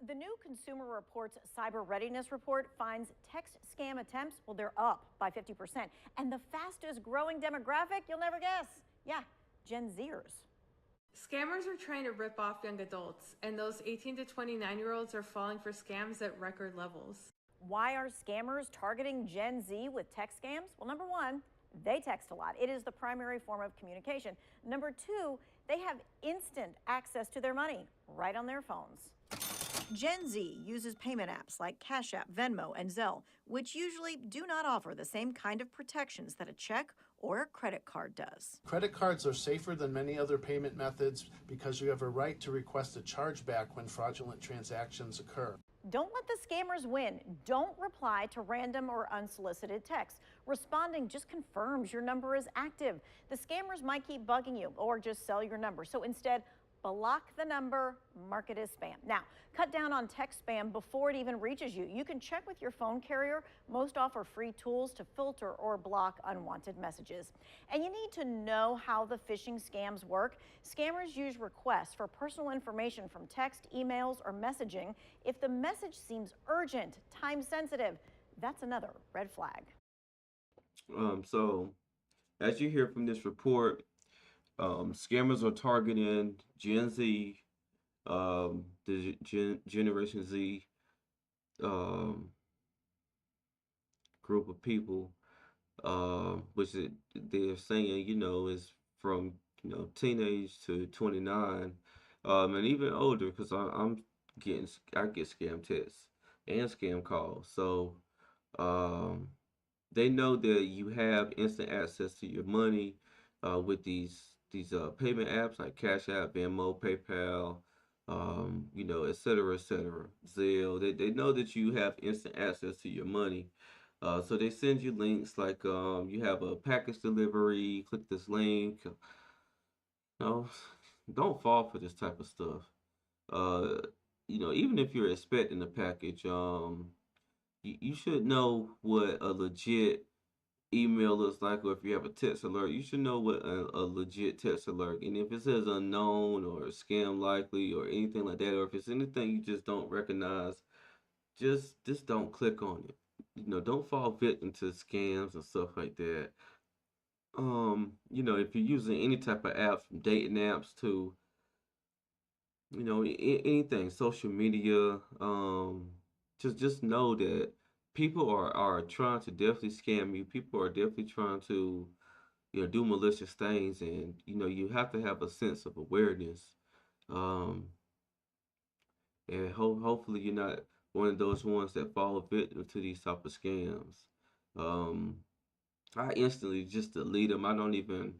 The new Consumer Reports Cyber Readiness Report finds text scam attempts, well, they're up by 50%. And the fastest growing demographic, you'll never guess. Yeah, Gen Zers. Scammers are trying to rip off young adults, and those 18 to 29-year-olds are falling for scams at record levels. Why are scammers targeting Gen Z with text scams? Well, number one, they text a lot. It is the primary form of communication. Number two, they have instant access to their money right on their phones. Gen Z uses payment apps like Cash App, Venmo, and Zelle, which usually do not offer the same kind of protections that a check or a credit card does. Credit cards are safer than many other payment methods because you have a right to request a chargeback when fraudulent transactions occur. Don't let the scammers win. Don't reply to random or unsolicited texts. Responding just confirms your number is active. The scammers might keep bugging you or just sell your number. So instead, block the number, mark it as spam. Now, cut down on text spam before it even reaches you. You can check with your phone carrier. Most offer free tools to filter or block unwanted messages. And you need to know how the phishing scams work. Scammers use requests for personal information from text, emails, or messaging. If the message seems urgent, time sensitive, that's another red flag. So, as you hear from this report, scammers are targeting Gen Z, the Generation Z group of people, which they're saying, is from, teenage to 29, and even older, because I get scam texts and scam calls. So, they know that you have instant access to your money with these payment apps like Cash App, Venmo, PayPal, et cetera, Zelle. They know that you have instant access to your money. So they send you links like you have a package delivery, click this link. No, don't fall for this type of stuff. Even if you're expecting a package, you should know what a legit email looks like, or if you have a text alert, you should know what a legit text alert. And if it says unknown or scam likely or anything like that, or if it's anything you just don't recognize, just don't click on it. Don't fall victim to scams and stuff like that. If you're using any type of apps, from dating apps to anything, social media, just know that people are trying to definitely scam you. People are definitely trying to, do malicious things, and you have to have a sense of awareness. Um, and hopefully you're not one of those ones that fall victim to these type of scams. Um, I instantly just delete them. I don't even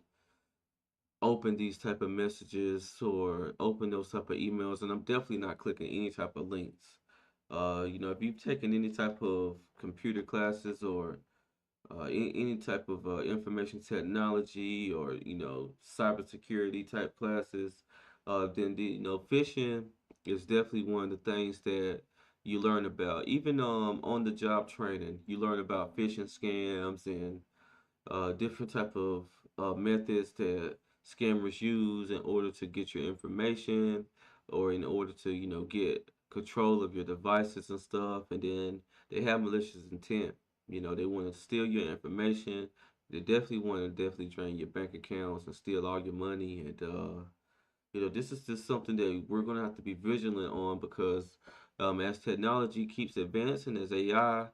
open these type of messages or open those type of emails, and I'm definitely not clicking any type of links. If you've taken any type of computer classes or any type of information technology or cybersecurity type classes, then phishing is definitely one of the things that you learn about. Even on the job training, you learn about phishing scams and different type of methods that scammers use in order to get your information or in order to get control of your devices and stuff. And then they have malicious intent. They want to steal your information. They definitely want to definitely drain your bank accounts and steal all your money. And this is just something that we're going to have to be vigilant on, because as technology keeps advancing, as AI,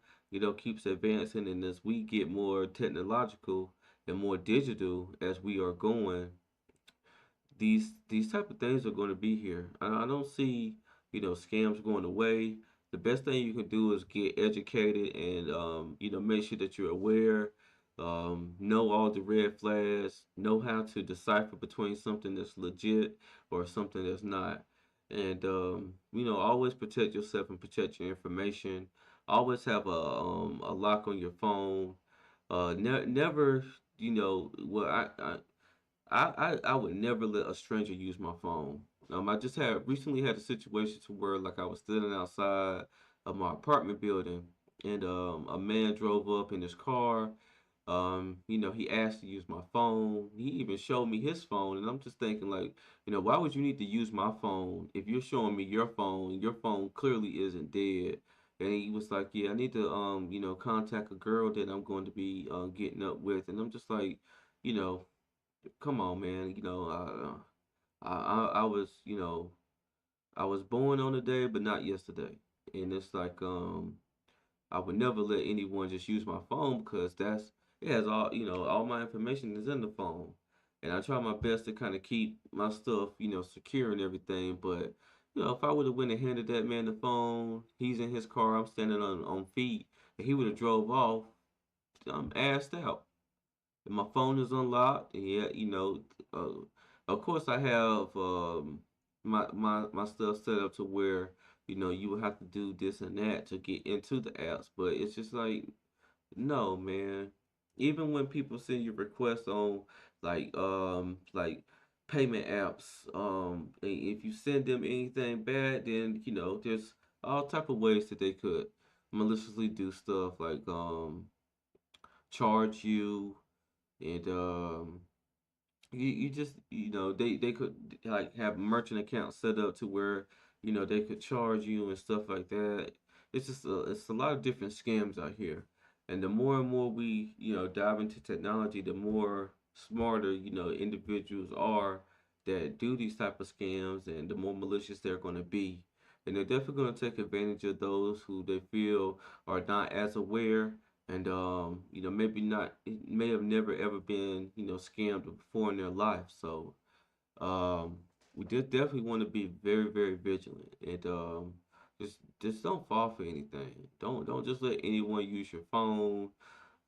keeps advancing, and as we get more technological and more digital as we are going, these type of things are going to be here. I don't see, scams going away. The best thing you can do is get educated and, make sure that you're aware, know all the red flags, know how to decipher between something that's legit or something that's not. And, always protect yourself and protect your information. Always have a lock on your phone. Never, well, I would never let a stranger use my phone. I just recently had a situation to where, like, I was standing outside of my apartment building, and a man drove up in his car, He asked to use my phone. He even showed me his phone, and I'm just thinking like, why would you need to use my phone if you're showing me your phone? Your phone clearly isn't dead. And he was like, yeah, I need to contact a girl that I'm going to be getting up with, and I'm just like, you know, come on, man. I was, I was born on a day, but not yesterday. And it's like, I would never let anyone just use my phone because it has all my information is in the phone. And I try my best to kind of keep my stuff, secure and everything. But, if I would have went and handed that man the phone, he's in his car, I'm standing on feet, and he would have drove off, I'm assed out. And my phone is unlocked, and yeah, of course I have my stuff set up to where you would have to do this and that to get into the apps, but it's just like no, man. Even when people send you requests on like payment apps, if you send them anything bad, then there's all type of ways that they could maliciously do stuff like charge you and you just they could like have merchant accounts set up to where they could charge you and stuff like that. It's a lot of different scams out here, and the more and more we dive into technology, the more smarter individuals are that do these type of scams, and the more malicious they're going to be, and they're definitely going to take advantage of those who they feel are not as aware and maybe not may have never ever been scammed before in their life. So um we did definitely want to be very very vigilant and just don't fall for anything. Don't just let anyone use your phone,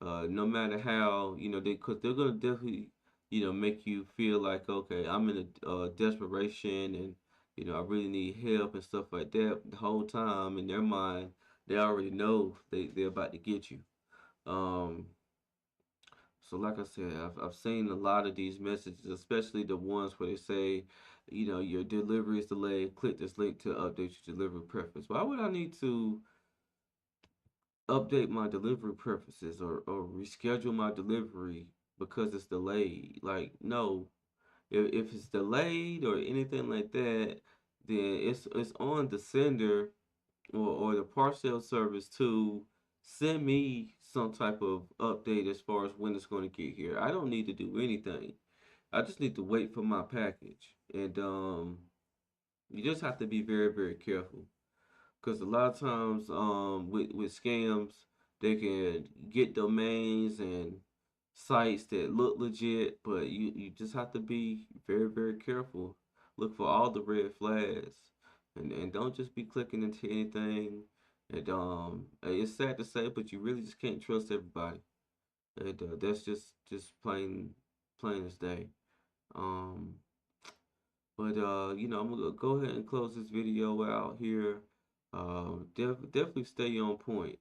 no matter how because they're gonna definitely make you feel like, okay, I'm in a desperation, and I really need help and stuff like that. The whole time in their mind they already know they're about to get you. um, so like I said, I've seen a lot of these messages, especially the ones where they say, your delivery is delayed. Click this link to update your delivery preference. Why would I need to update my delivery preferences or reschedule my delivery because it's delayed? Like, no. If it's delayed or anything like that, then it's on the sender or the parcel service to send me some type of update as far as when it's going to get here. I don't need to do anything. I just need to wait for my package. And you just have to be very, very careful because a lot of times with scams, they can get domains and sites that look legit, but you just have to be very, very careful. Look for all the red flags, and don't just be clicking into anything. And it's sad to say, but you really just can't trust everybody. And that's just plain as day. Um, but I'm gonna go ahead and close this video out here. Definitely stay on point.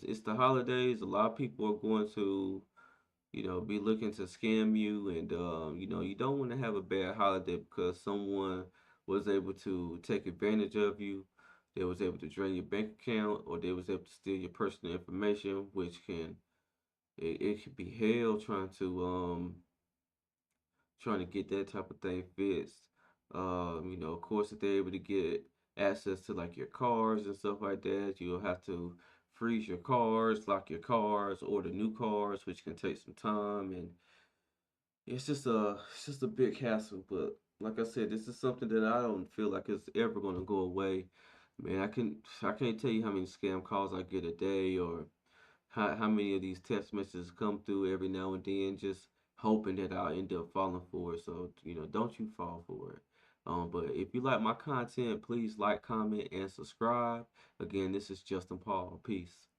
It's the holidays. A lot of people are going to be looking to scam you, and you don't want to have a bad holiday because someone was able to take advantage of you. They was able to drain your bank account, or they was able to steal your personal information, which it could be hell trying to get that type of thing fixed. Of course, if they're able to get access to like your cars and stuff like that, you'll have to freeze your cars, lock your cars, order new cars, which can take some time, and it's just a big hassle. But like I said, this is something that I don't feel like it's ever gonna go away. Man, I can't tell you how many scam calls I get a day, or how many of these text messages come through every now and then, just hoping that I'll end up falling for it. So, don't you fall for it. But if you like my content, please like, comment, and subscribe. Again, this is Justin Paul. Peace.